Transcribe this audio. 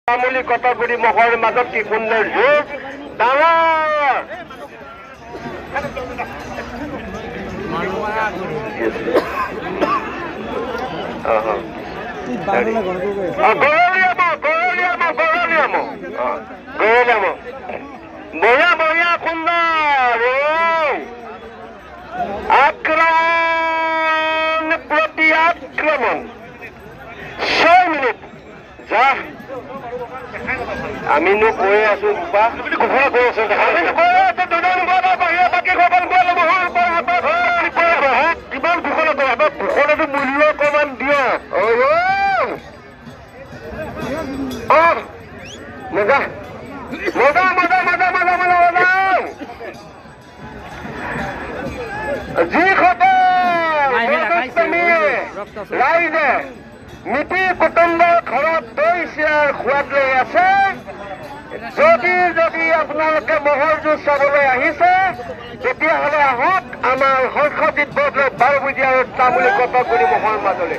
তামুলী কটগুৰি মহৰ মাজত কি সুন্দৰ যুগ ডাঙৰ বঢ়িয়া বঢ়িয়া সুন্দৰ আক্ৰমণ প্ৰতি আক্ৰমণ 6 মিনিট যা আমিনো কৈ আছো ঘোষণা কৰি আছো কিমান ঘোষণা কৰে ঘোষণাটো মূল্য অকমান দিয়া মজা মজা মজা মজা মজা মজা মজা যিসকল ৰাইজে মিতি কুটুম্বৰ ঘৰত দৈ চিৰাৰ সোৱাদ লৈ আছে যদি আপোনালোকে মহৰ যুঁজ চাবলৈ আহিছে তেতিয়াহ'লে আহক আমাৰ হৰ্ষজিৎ বৰদলৈ 12 বজীয়া আৰু তামুলী কটগুৰি মহৰ মাজলৈ